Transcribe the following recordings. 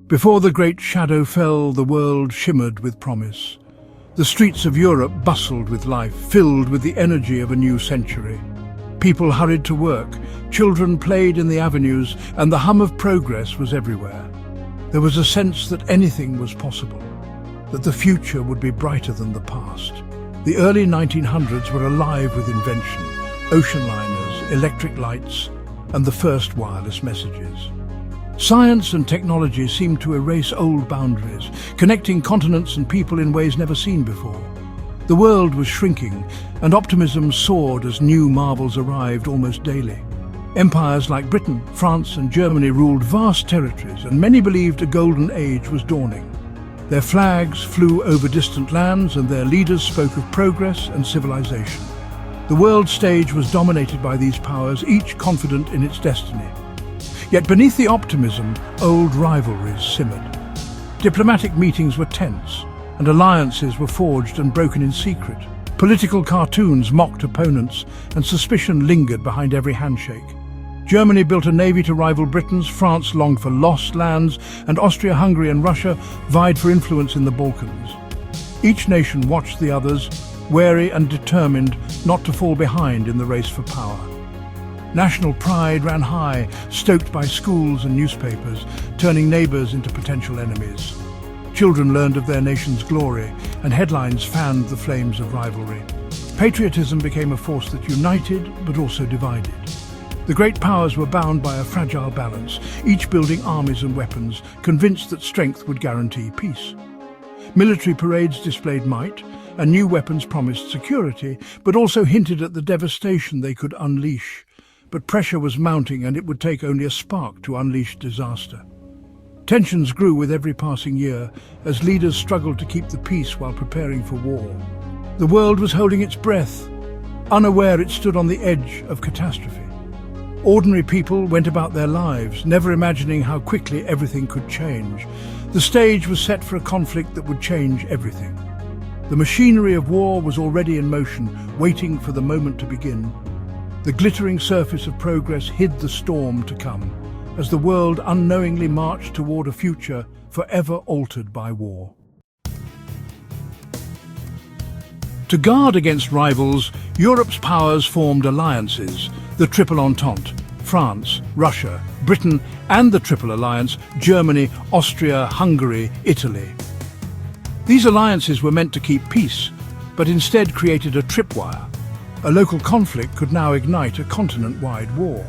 Before the great shadow fell, the world shimmered with promise. The streets of Europe bustled with life, filled with the energy of a new century. People hurried to work, children played in the avenues, and the hum of progress was everywhere. There was a sense that anything was possible, that the future would be brighter than the past. The early 1900s were alive with invention, ocean liners, electric lights, and the first wireless messages. Science and technology seemed to erase old boundaries, connecting continents and people in ways never seen before. The world was shrinking, and optimism soared as new marvels arrived almost daily. Empires like Britain, France, and Germany ruled vast territories, and many believed a golden age was dawning. Their flags flew over distant lands, and their leaders spoke of progress and civilization. The world stage was dominated by these powers, each confident in its destiny. Yet beneath the optimism, old rivalries simmered. Diplomatic meetings were tense, and alliances were forged and broken in secret. Political cartoons mocked opponents, and suspicion lingered behind every handshake. Germany built a navy to rival Britain's, France longed for lost lands, and Austria-Hungary and Russia vied for influence in the Balkans. Each nation watched the others, wary and determined not to fall behind in the race for power. National pride ran high, stoked by schools and newspapers, turning neighbours into potential enemies. Children learned of their nation's glory, and headlines fanned the flames of rivalry. Patriotism became a force that united but also divided. The great powers were bound by a fragile balance, each building armies and weapons, convinced that strength would guarantee peace. Military parades displayed might, and new weapons promised security, but also hinted at the devastation they could unleash. But pressure was mounting, and it would take only a spark to unleash disaster. Tensions grew with every passing year as leaders struggled to keep the peace while preparing for war. The world was holding its breath, unaware it stood on the edge of catastrophe. Ordinary people went about their lives, never imagining how quickly everything could change. The stage was set for a conflict that would change everything. The machinery of war was already in motion, waiting for the moment to begin. The glittering surface of progress hid the storm to come, as the world unknowingly marched toward a future forever altered by war. To guard against rivals, Europe's powers formed alliances, the Triple Entente: France, Russia, Britain, and the Triple Alliance: Germany, Austria, Hungary, Italy. These alliances were meant to keep peace, but instead created a tripwire. A local conflict could now ignite a continent-wide war.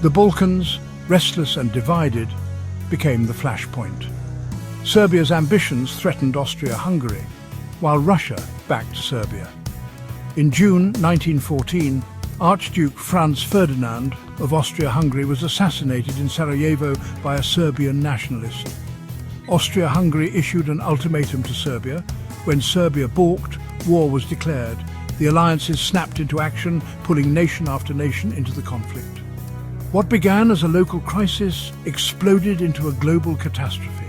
The Balkans, restless and divided, became the flashpoint. Serbia's ambitions threatened Austria-Hungary, while Russia backed Serbia. In June 1914, Archduke Franz Ferdinand of Austria-Hungary was assassinated in Sarajevo by a Serbian nationalist. Austria-Hungary issued an ultimatum to Serbia. When Serbia balked, war was declared. The alliances snapped into action, pulling nation after nation into the conflict. What began as a local crisis exploded into a global catastrophe.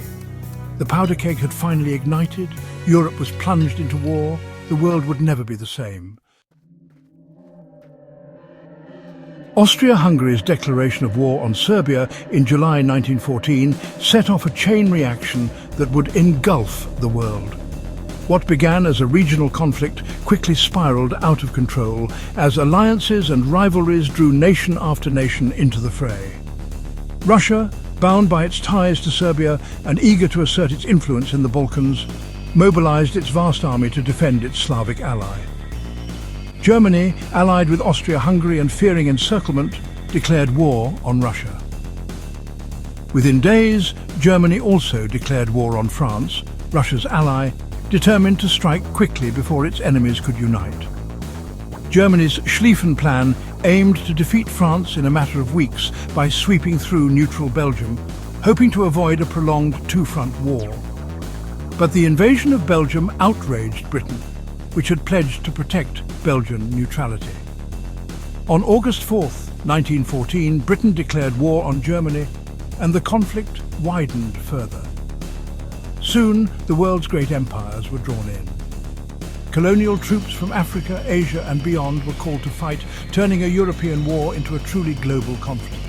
The powder keg had finally ignited, Europe was plunged into war, the world would never be the same. Austria-Hungary's declaration of war on Serbia in July 1914 set off a chain reaction that would engulf the world. What began as a regional conflict quickly spiraled out of control as alliances and rivalries drew nation after nation into the fray. Russia, bound by its ties to Serbia and eager to assert its influence in the Balkans, mobilized its vast army to defend its Slavic ally. Germany, allied with Austria-Hungary and fearing encirclement, declared war on Russia. Within days, Germany also declared war on France, Russia's ally, determined to strike quickly before its enemies could unite. Germany's Schlieffen Plan aimed to defeat France in a matter of weeks by sweeping through neutral Belgium, hoping to avoid a prolonged two-front war. But the invasion of Belgium outraged Britain, which had pledged to protect Belgian neutrality. On August 4, 1914, Britain declared war on Germany, and the conflict widened further. Soon, the world's great empires were drawn in. Colonial troops from Africa, Asia, and beyond were called to fight, turning a European war into a truly global conflict.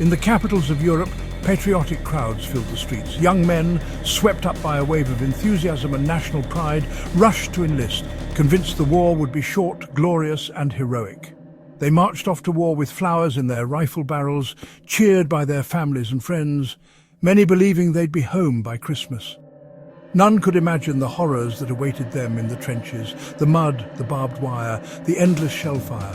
In the capitals of Europe, Patriotic crowds filled the streets. Young men, swept up by a wave of enthusiasm and national pride, rushed to enlist, convinced the war would be short, glorious and heroic. They marched off to war with flowers in their rifle barrels, cheered by their families and friends, many believing they'd be home by Christmas. None could imagine the horrors that awaited them in the trenches, the mud, the barbed wire, the endless shell fire.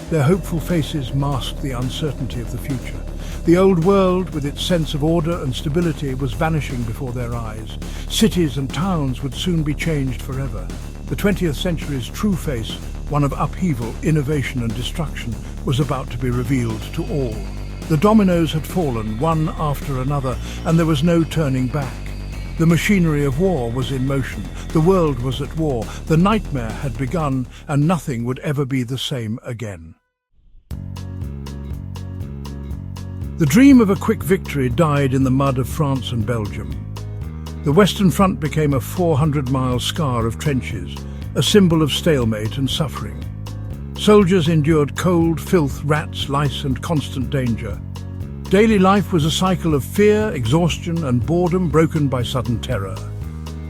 Their hopeful faces masked the uncertainty of the future. The old world, with its sense of order and stability, was vanishing before their eyes. Cities and towns would soon be changed forever. The 20th century's true face, one of upheaval, innovation and destruction, was about to be revealed to all. The dominoes had fallen, one after another, and there was no turning back. The machinery of war was in motion. The world was at war. The nightmare had begun, and nothing would ever be the same again. The dream of a quick victory died in the mud of France and Belgium. The Western Front became a 400-mile scar of trenches, a symbol of stalemate and suffering. Soldiers endured cold, filth, rats, lice and constant danger. Daily life was a cycle of fear, exhaustion and boredom broken by sudden terror.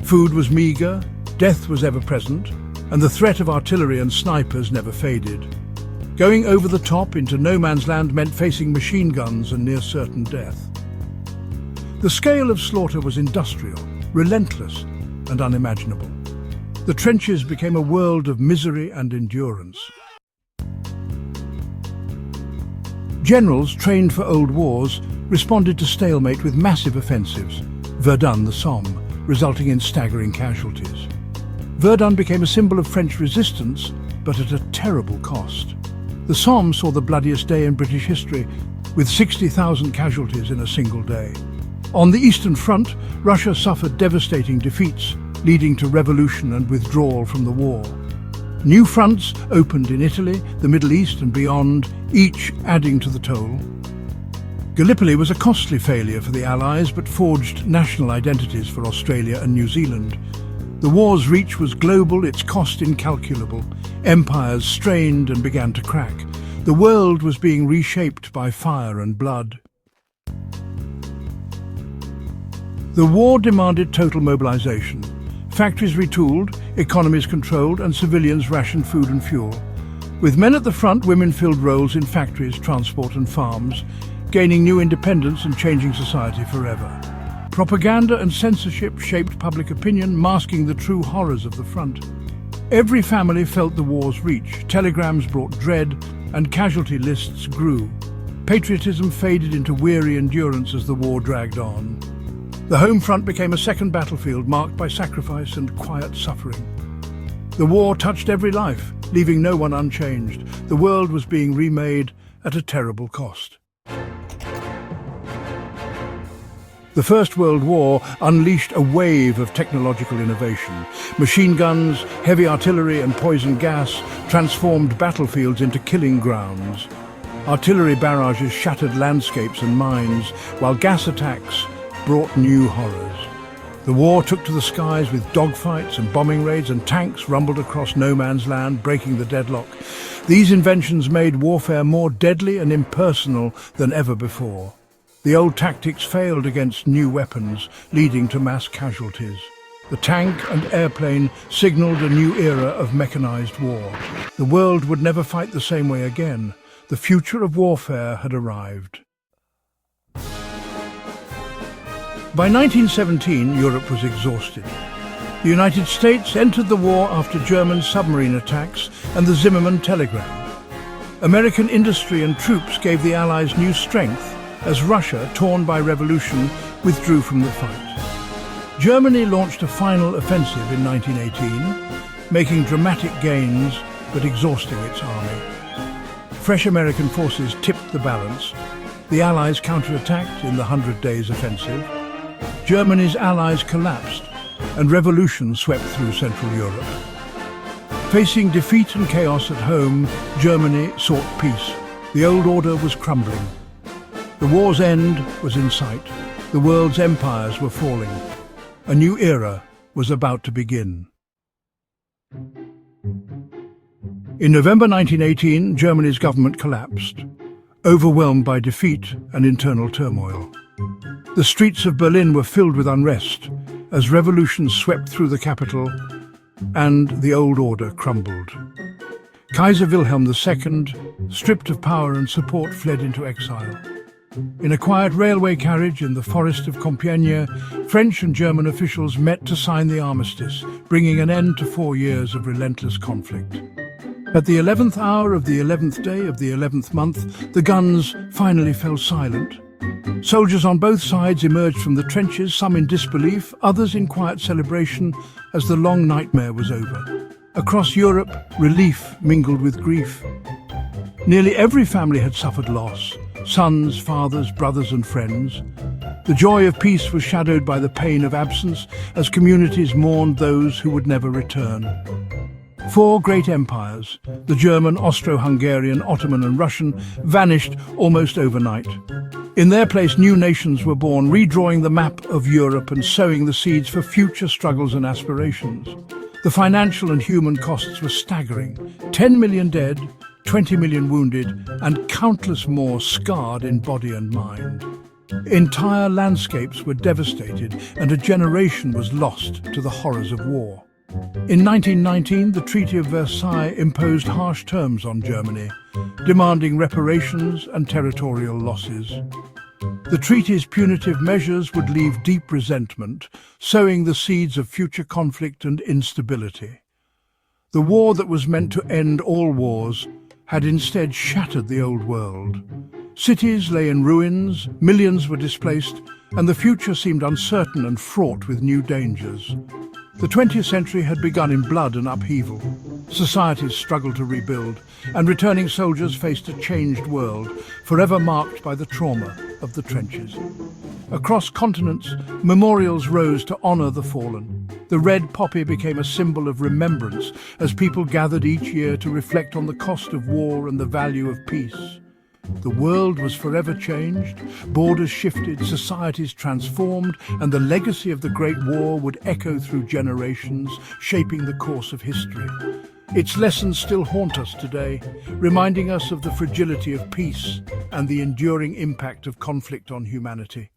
Food was meagre, death was ever present, and the threat of artillery and snipers never faded. Going over the top into no man's land meant facing machine guns and near certain death. The scale of slaughter was industrial, relentless and unimaginable. The trenches became a world of misery and endurance. Generals trained for old wars responded to stalemate with massive offensives. Verdun, the Somme, resulting in staggering casualties. Verdun became a symbol of French resistance, but at a terrible cost. The Somme saw the bloodiest day in British history, with 60,000 casualties in a single day. On the Eastern Front, Russia suffered devastating defeats, leading to revolution and withdrawal from the war. New fronts opened in Italy, the Middle East and beyond, each adding to the toll. Gallipoli was a costly failure for the Allies, but forged national identities for Australia and New Zealand. The war's reach was global, its cost incalculable. Empires strained and began to crack. The world was being reshaped by fire and blood. The war demanded total mobilization. Factories retooled, economies controlled, and civilians rationed food and fuel. With men at the front, women filled roles in factories, transport and farms, gaining new independence and changing society forever. Propaganda and censorship shaped public opinion, masking the true horrors of the front. Every family felt the war's reach. Telegrams brought dread, and casualty lists grew. Patriotism faded into weary endurance as the war dragged on. The home front became a second battlefield marked by sacrifice and quiet suffering. The war touched every life, leaving no one unchanged. The world was being remade at a terrible cost. The First World War unleashed a wave of technological innovation. Machine guns, heavy artillery and poison gas transformed battlefields into killing grounds. Artillery barrages shattered landscapes and mines, while gas attacks brought new horrors. The war took to the skies with dogfights and bombing raids, and tanks rumbled across no man's land, breaking the deadlock. These inventions made warfare more deadly and impersonal than ever before. The old tactics failed against new weapons, leading to mass casualties. The tank and airplane signaled a new era of mechanized war. The world would never fight the same way again. The future of warfare had arrived. By 1917, Europe was exhausted. The United States entered the war after German submarine attacks and the Zimmermann telegram. American industry and troops gave the Allies new strength as Russia, torn by revolution, withdrew from the fight. Germany launched a final offensive in 1918, making dramatic gains but exhausting its army. Fresh American forces tipped the balance. The Allies counterattacked in the 100 Days Offensive. Germany's allies collapsed, and revolution swept through Central Europe. Facing defeat and chaos at home, Germany sought peace. The old order was crumbling. The war's end was in sight. The world's empires were falling. A new era was about to begin. In November 1918, Germany's government collapsed, overwhelmed by defeat and internal turmoil. The streets of Berlin were filled with unrest as revolutions swept through the capital and the old order crumbled. Kaiser Wilhelm II, stripped of power and support, fled into exile. In a quiet railway carriage in the forest of Compiègne, French and German officials met to sign the armistice, bringing an end to 4 years of relentless conflict. At the 11th hour of the 11th day of the 11th month, the guns finally fell silent. Soldiers on both sides emerged from the trenches, some in disbelief, others in quiet celebration, as the long nightmare was over. Across Europe, relief mingled with grief. Nearly every family had suffered loss: sons, fathers, brothers and friends. The joy of peace was shadowed by the pain of absence as communities mourned those who would never return. 4 great empires, the German, Austro-Hungarian, Ottoman and Russian, vanished almost overnight. In their place, new nations were born, redrawing the map of Europe and sowing the seeds for future struggles and aspirations. The financial and human costs were staggering: 10 million dead, 20 million wounded, and countless more scarred in body and mind. Entire landscapes were devastated, and a generation was lost to the horrors of war. In 1919, the Treaty of Versailles imposed harsh terms on Germany, demanding reparations and territorial losses. The treaty's punitive measures would leave deep resentment, sowing the seeds of future conflict and instability. The war that was meant to end all wars had instead shattered the old world. Cities lay in ruins, millions were displaced, and the future seemed uncertain and fraught with new dangers. The 20th century had begun in blood and upheaval. Societies struggled to rebuild, and returning soldiers faced a changed world, forever marked by the trauma of the trenches. Across continents, memorials rose to honor the fallen. The red poppy became a symbol of remembrance as people gathered each year to reflect on the cost of war and the value of peace. The world was forever changed, borders shifted, societies transformed, and the legacy of the Great War would echo through generations, shaping the course of history. Its lessons still haunt us today, reminding us of the fragility of peace and the enduring impact of conflict on humanity.